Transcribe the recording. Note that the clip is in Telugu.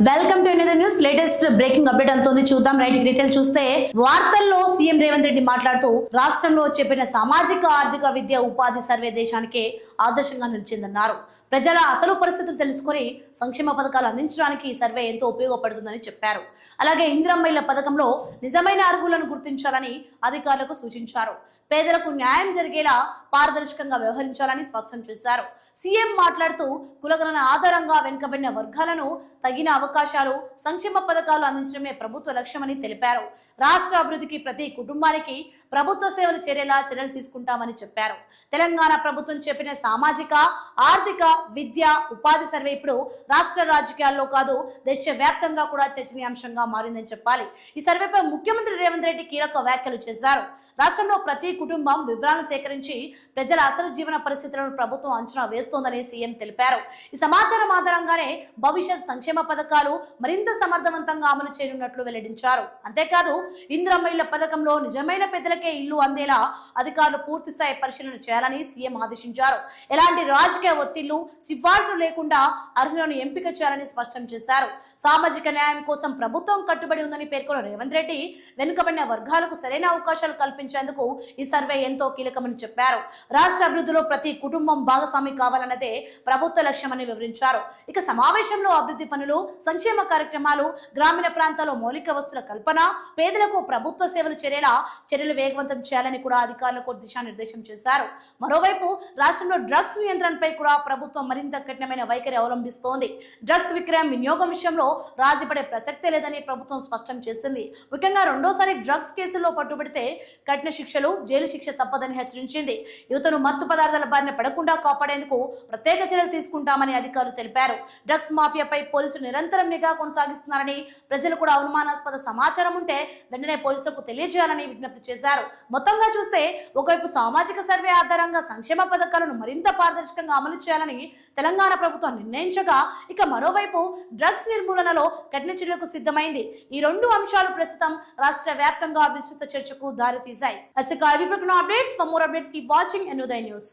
Welcome to another news. Latest breaking update అంతోంది, చూద్దాం. రైట్ డీటెయిల్ చూస్తే వార్తల్లో సీఎం రేవంత్ రెడ్డి మాట్లాడుతూ రాష్ట్రంలో చేపట్టిన సామాజిక ఆర్థిక విద్య ఉపాధి సర్వే దేశానికే ఆదర్శంగా నిలిచిందన్నారు. ప్రజల అసలు పరిస్థితులు తెలుసుకుని సంక్షేమ పథకాలు అందించడానికి ఈ సర్వే ఎంతో ఉపయోగపడుతుందని చెప్పారు. అలాగే ఇందిరమ్మ పథకంలో నిజమైన అర్హులను గుర్తించాలని అధికారులకు సూచించారు. పేదలకు న్యాయం జరిగేలా పారదర్శకంగా వ్యవహరించాలని స్పష్టం చేశారు. సీఎం మాట్లాడుతూ కులగణన ఆధారంగా వెనుకబడిన వర్గాలను తగిన అవకాశాలు, సంక్షేమ పథకాలు అందించడమే ప్రభుత్వ లక్ష్యమని తెలిపారు. రాష్ట్ర అభివృద్ధికి ప్రతి కుటుంబానికి ప్రభుత్వ సేవలు చేరేలా చర్యలు తీసుకుంటామని చెప్పారు. తెలంగాణ ప్రభుత్వం చెప్పిన సామాజిక, ఆర్థిక, విద్య, ఉపాధి సర్వే ఇప్పుడు రాష్ట్ర రాజకీయాల్లో కాదు, దేశవ్యాప్తంగా కూడా చర్చనీయాంశంగా మారిందని చెప్పాలి. ఈ సర్వేపై ముఖ్యమంత్రి రేవంత్ రెడ్డి కీలక వ్యాఖ్యలు చేశారు. రాష్ట్రంలో ప్రతి కుటుంబం వివరాలను సేకరించి ప్రజల అసలు జీవన పరిస్థితులను ప్రభుత్వం అంచనా వేస్తోందని సీఎం తెలిపారు. ఈ సమాచారం ఆధారంగానే భవిష్యత్ సంక్షేమ పథకాలు మరింత సమర్థవంతంగా అమలు చేయనున్నట్లు వెల్లడించారు. అంతేకాదు ఇందిరమ్మ ఇళ్ల పథకంలో నిజమైన పెద్దలకే ఇల్లు అందేలా అధికారులు పూర్తి స్థాయి పరిశీలన చేయాలని సీఎం ఆదేశించారు. ఎలాంటి రాజకీయ ఒత్తిళ్లు, సిఫార్సులు లేకుండా అర్హులను ఎంపిక చేయాలని స్పష్టం చేశారు. సామాజిక న్యాయం కోసం ప్రభుత్వం కట్టుబడి ఉందని పేర్కొన్న రేవంత్ రెడ్డి వెనుకబడిన వర్గాలకు సరైన అవకాశాలు కల్పించేందుకు ఈ సర్వే ఎంతో కీలకమని చెప్పారు. రాష్ట్ర అభివృద్ధిలో ప్రతి కుటుంబం భాగస్వామి కావాలన్నదే ప్రభుత్వ లక్ష్యమని వివరించారు. ఇక సమావేశంలో అభివృద్ధి పనులు, సంక్షేమ కార్యక్రమాలు, గ్రామీణ ప్రాంతాల్లో మౌలిక వస్తువుల కల్పన, పేదలకు ప్రభుత్వ సేవలు చేరేలా చర్యలు వేగవంతం చేయాలని కూడా అధికారులకు దిశానిర్దేశం చేశారు. మరోవైపు రాష్ట్రంలో డ్రగ్స్ నియంత్రణపై కూడా ప్రభుత్వం మరింత కఠినమైన వైఖరి అవలంబిస్తోంది. డ్రగ్స్ విక్రయం, వినియోగం విషయంలో రాజీపడే ప్రసక్తే లేదని ప్రభుత్వం స్పష్టం చేసింది. ముఖ్యంగా రెండోసారి డ్రగ్స్ కేసుల్లో పట్టుబడితే కఠిన శిక్షలు, జైలు శిక్ష తప్పదని హెచ్చరించింది. యువతను మత్తు పదార్థాల బారిన పడకుండా కాపాడేందుకు ప్రత్యేక చర్యలు తీసుకుంటామని అధికారులు తెలిపారు. డ్రగ్స్ మాఫియాపై పోలీసులు నిరంతరం నిఘా కొనసాగిస్తున్నారని, ప్రజలు కూడా అనుమానాస్పద సమాచారం ఉంటే వెంటనే పోలీసులకు తెలియజేయాలని విజ్ఞప్తి చేశారు. మొత్తంగా చూస్తే ఒకవైపు సామాజిక సర్వే ఆధారంగా సంక్షేమ పథకాలను మరింత పారదర్శకంగా అమలు చేయాలని తెలంగాణ ప్రభుత్వం నిర్ణయించగా, ఇక మరోవైపు డ్రగ్స్ నిర్మూలనలో కఠిన చర్యలకు సిద్ధమైంది. ఈ రెండు అంశాలు ప్రస్తుతం రాష్ట్ర వ్యాప్తంగా విస్తృత చర్చకు దారితీశాయి. Updates for more updates keep watching ఎన్యుదయ న్యూస్.